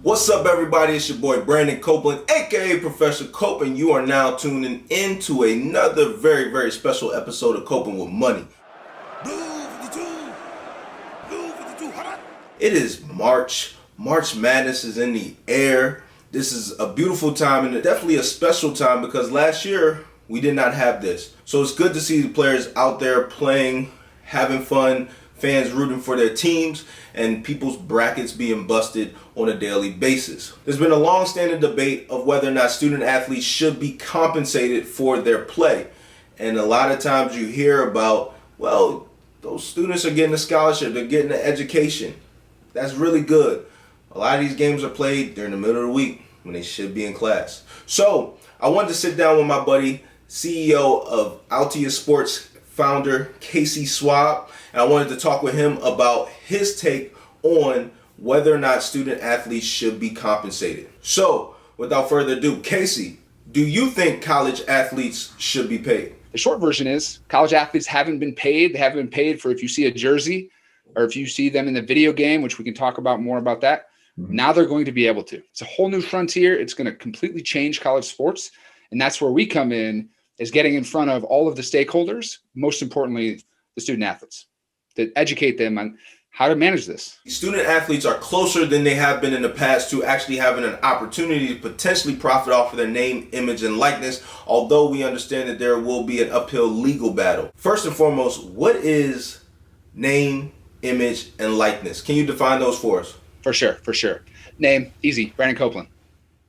What's up, everybody? It's your boy Brandon Copeland, aka Professor Cope, and you are now tuning into another very, very special episode of Coping with Money. It is March. March Madness is in the air. This is a beautiful time and definitely a special time because last year we did not have this. So it's good to see the players out there playing, having fun, fans rooting for their teams, and people's brackets being busted on a daily basis. There's been a long-standing debate of whether or not student athletes should be compensated for their play. And a lot of times you hear about, well, those students are getting a scholarship, they're getting an education. That's really good. A lot of these games are played during the middle of the week when they should be in class. So I wanted to sit down with my buddy, CEO of Altius Sports, founder Casey Schwab, and I wanted to talk with him about his take on whether or not student athletes should be compensated. So, without further ado, Casey, do you think college athletes should be paid? The short version is college athletes haven't been paid. They haven't been paid for if you see a jersey or if you see them in the video game, which we can talk about more about that. Now they're going to be able to. It's a whole new frontier. It's going to completely change college sports. And that's where we come in, is getting in front of all of the stakeholders, most importantly, the student athletes, to educate them on how to manage this. Student athletes are closer than they have been in the past to actually having an opportunity to potentially profit off of their name, image, and likeness, although we understand that there will be an uphill legal battle. First and foremost, what is name, image, and likeness? Can you define those for us? For sure. Name, easy, Brandon Copeland.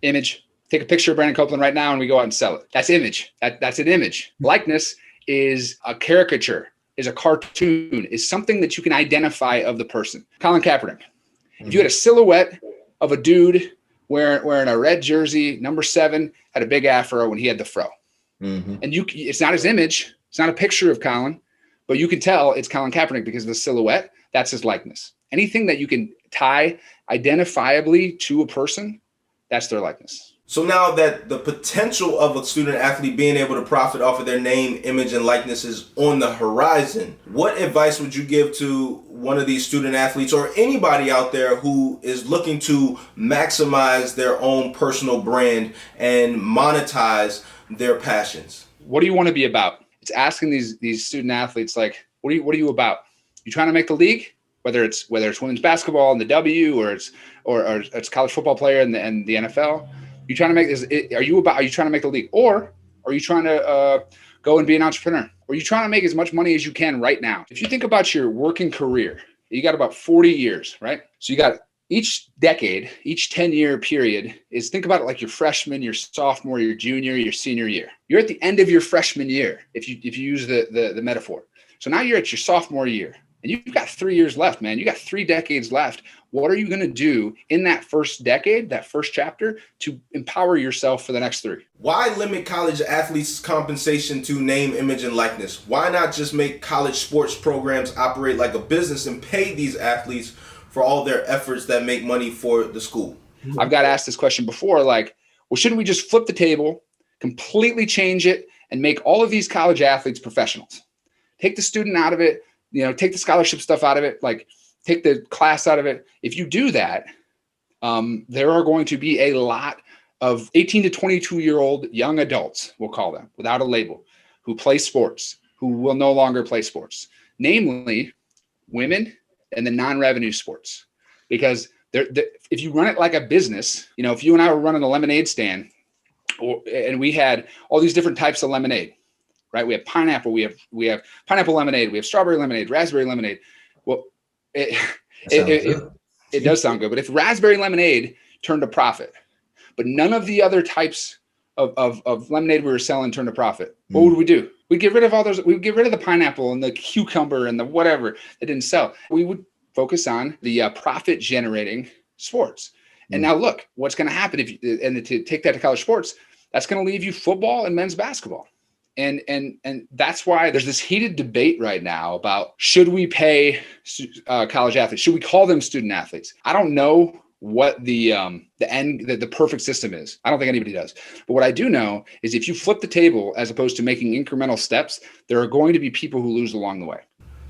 Image, take a picture of Brandon Copeland right now and we go out and sell it. That's image. That's an image. Likeness is a caricature, is a cartoon, is something that you can identify of the person. Colin Kaepernick. If you had a silhouette of a dude wearing a red jersey, number 7, had a big afro when he had the fro. And it's not his image. It's not a picture of Colin, but you can tell it's Colin Kaepernick because of the silhouette. That's his likeness. Anything that you can tie identifiably to a person, that's their likeness. So now that the potential of a student athlete being able to profit off of their name, image, and likeness is on the horizon, what advice would you give to one of these student athletes or anybody out there who is looking to maximize their own personal brand and monetize their passions? What do you want to be about? It's asking these student athletes, like, what are you about? You trying to make the league? Whether it's women's basketball and the W, or it's college football player and the NFL. You trying to make this? Are you trying to make the league, or are you trying to go and be an entrepreneur? Or are you trying to make as much money as you can right now? If you think about your working career, you got about 40 years, right? So you got each decade, each 10-year period is, think about it like your freshman, your sophomore, your junior, your senior year. You're at the end of your freshman year, if you use the metaphor. So now you're at your sophomore year. And you've got 3 years left, man. You got 3 decades left. What are you going to do in that first decade, that first chapter, to empower yourself for the next 3? Why limit college athletes' compensation to name, image, and likeness? Why not just make college sports programs operate like a business and pay these athletes for all their efforts that make money for the school? I've got asked this question before, like, well, shouldn't we just flip the table, completely change it, and make all of these college athletes professionals? Take the student out of it. Take the scholarship stuff out of it, like take the class out of it. If you do that, there are going to be a lot of 18 to 22-year-old young adults, we'll call them, without a label, who play sports, who will no longer play sports, namely women and the non-revenue sports. Because if you run it like a business, if you and I were running a lemonade stand and we had all these different types of lemonade, right? We have pineapple, we have pineapple lemonade, we have strawberry lemonade, raspberry lemonade. Well, it does sound good, but if raspberry lemonade turned a profit, but none of the other types of lemonade we were selling turned a profit, what would we do? We'd get rid of all those. We'd get rid of the pineapple and the cucumber and the whatever that didn't sell. We would focus on the profit generating sports. And now look, what's going to happen and to take that to college sports, that's going to leave you football and men's basketball. And that's why there's this heated debate right now about, should we pay college athletes? Should we call them student athletes? I don't know what the perfect system is. I don't think anybody does. But what I do know is if you flip the table as opposed to making incremental steps, there are going to be people who lose along the way.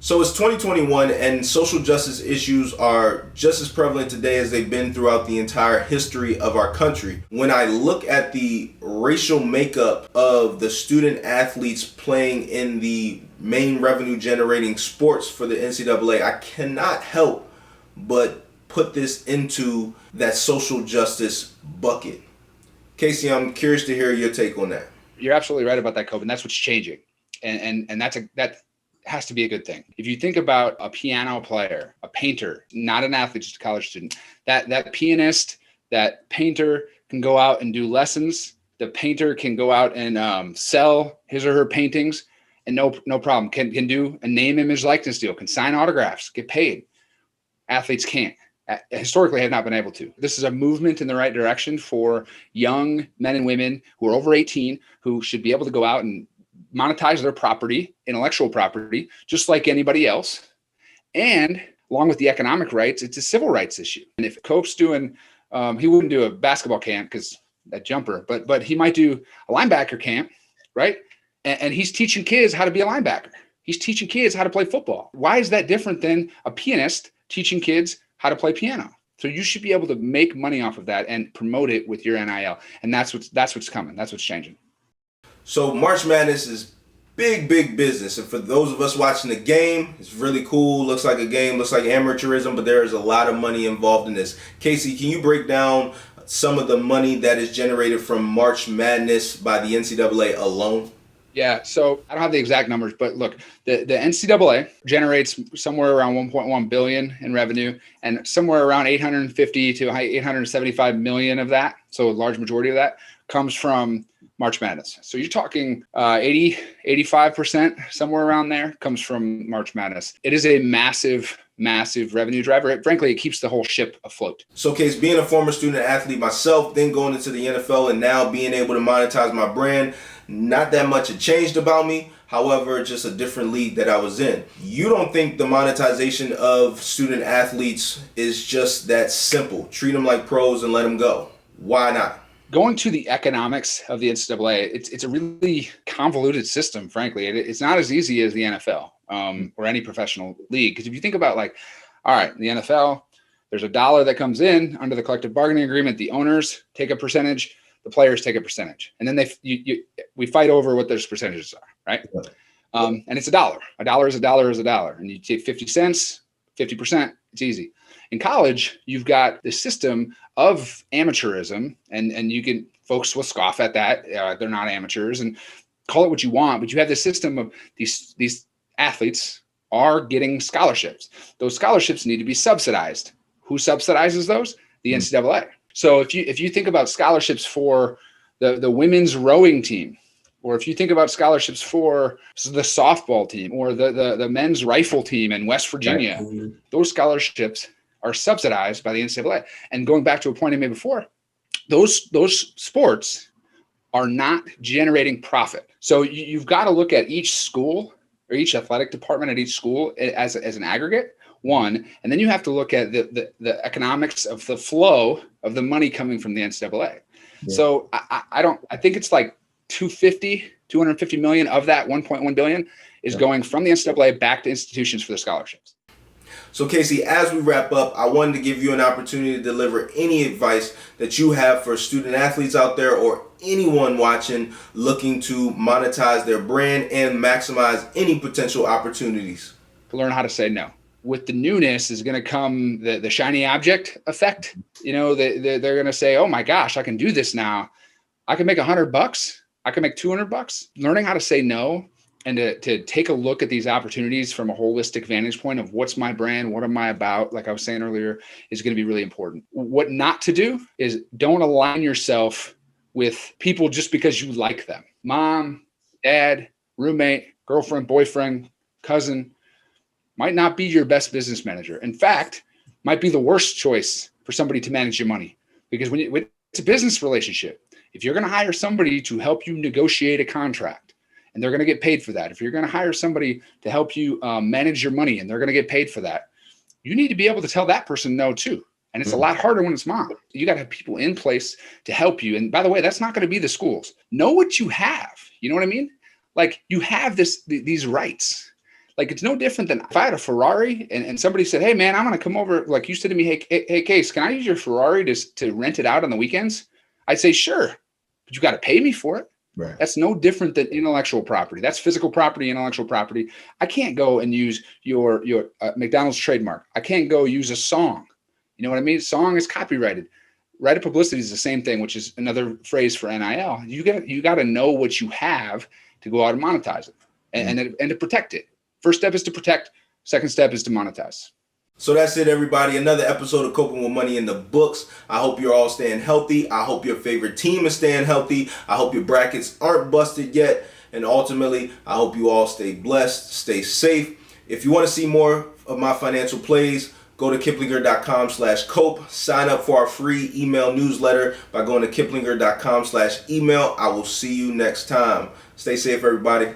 So it's 2021 and social justice issues are just as prevalent today as they've been throughout the entire history of our country. When I look at the racial makeup of the student athletes playing in the main revenue generating sports for the NCAA, I cannot help but put this into that social justice bucket. Casey, I'm curious to hear your take on that. You're absolutely right about that, Cope, and that's what's changing. And that has to be a good thing. If you think about a piano player, a painter, not an athlete, just a college student, that pianist, that painter can go out and do lessons. The painter can go out and sell his or her paintings, and no problem. Can do a name, image, likeness deal. Can sign autographs, get paid. Athletes can't. Historically have not been able to. This is a movement in the right direction for young men and women who are over 18 who should be able to go out and monetize their property, intellectual property, just like anybody else. And along with the economic rights, it's a civil rights issue. And if Cope's doing, he wouldn't do a basketball camp because that jumper, but he might do a linebacker camp, right? And he's teaching kids how to be a linebacker. He's teaching kids how to play football. Why is that different than a pianist teaching kids how to play piano? So you should be able to make money off of that and promote it with your NIL. And that's what's coming. That's what's changing. So March Madness is big business. And for those of us watching the game, it's really cool. Looks like a game, looks like amateurism, but there is a lot of money involved in this. Casey, can you break down some of the money that is generated from March Madness by the NCAA alone? Yeah, so I don't have the exact numbers, but look, the NCAA generates somewhere around 1.1 billion in revenue, and somewhere around 850 to 875 million of that, so a large majority of that, comes from March Madness. So you're talking 85%, somewhere around there, comes from March Madness. It is a massive revenue driver. Frankly, it keeps the whole ship afloat. So, Case, being a former student athlete myself, then going into the NFL and now being able to monetize my brand, not that much had changed about me. However, just a different league that I was in. You don't think the monetization of student athletes is just that simple? Treat them like pros and let them go. Why not? Going to the economics of the NCAA, it's a really convoluted system, frankly. It's not as easy as the NFL or any professional league. Because if you think about, like, all right, the NFL, there's a dollar that comes in under the collective bargaining agreement. The owners take a percentage, the players take a percentage. And then we fight over what those percentages are, right? And it's a dollar. A dollar is a dollar is a dollar. And you take 50 cents, 50%, it's easy. In college, you've got the system of amateurism, and you can, folks will scoff at that. They're not amateurs, and call it what you want, but you have this system of these athletes are getting scholarships. Those scholarships need to be subsidized. Who subsidizes those? The NCAA. So if you think about scholarships for the women's rowing team, or if you think about scholarships for the softball team or the men's rifle team in West Virginia, those scholarships are subsidized by the NCAA. And going back to a point I made before, those sports are not generating profit. So you've got to look at each school or each athletic department at each school as an aggregate, one, and then you have to look at the economics of the flow of the money coming from the NCAA. Yeah. So I think it's like 250 million of that 1.1 billion is going from the NCAA back to institutions for the scholarships. So, Casey, as we wrap up, I wanted to give you an opportunity to deliver any advice that you have for student athletes out there or anyone watching looking to monetize their brand and maximize any potential opportunities. To learn how to say no. With the newness is going to come the shiny object effect. You know, they're going to say, oh my gosh, I can do this now. I can make $100. I can make $200. Learning how to say no and to take a look at these opportunities from a holistic vantage point of what's my brand, what am I about, like I was saying earlier, is going to be really important. What not to do is don't align yourself with people just because you like them. Mom, dad, roommate, girlfriend, boyfriend, cousin might not be your best business manager. In fact, might be the worst choice for somebody to manage your money, because when it's a business relationship, if you're going to hire somebody to help you negotiate a contract, and they're going to get paid for that. If you're going to hire somebody to help you manage your money and they're going to get paid for that, you need to be able to tell that person no too. And it's a lot harder when it's mom. You got to have people in place to help you. And by the way, that's not going to be the schools. Know what you have. You know what I mean? Like, you have these rights. Like, it's no different than if I had a Ferrari and somebody said, hey, man, I'm going to come over. Like you said to me, hey, Case, can I use your Ferrari to rent it out on the weekends? I'd say, sure, but you got to pay me for it. Right. That's no different than intellectual property. That's physical property, intellectual property. I can't go and use your McDonald's trademark. I can't go use a song. You know what I mean? Song is copyrighted. Right of publicity is the same thing, which is another phrase for NIL. You got to know what you have to go out and monetize it and to protect it. First step is to protect. Second step is to monetize. So that's it, everybody. Another episode of Coping with Money in the books. I hope you're all staying healthy. I hope your favorite team is staying healthy. I hope your brackets aren't busted yet. And ultimately, I hope you all stay blessed, stay safe. If you want to see more of my financial plays, go to kiplinger.com/cope. Sign up for our free email newsletter by going to kiplinger.com/email. I will see you next time. Stay safe, everybody.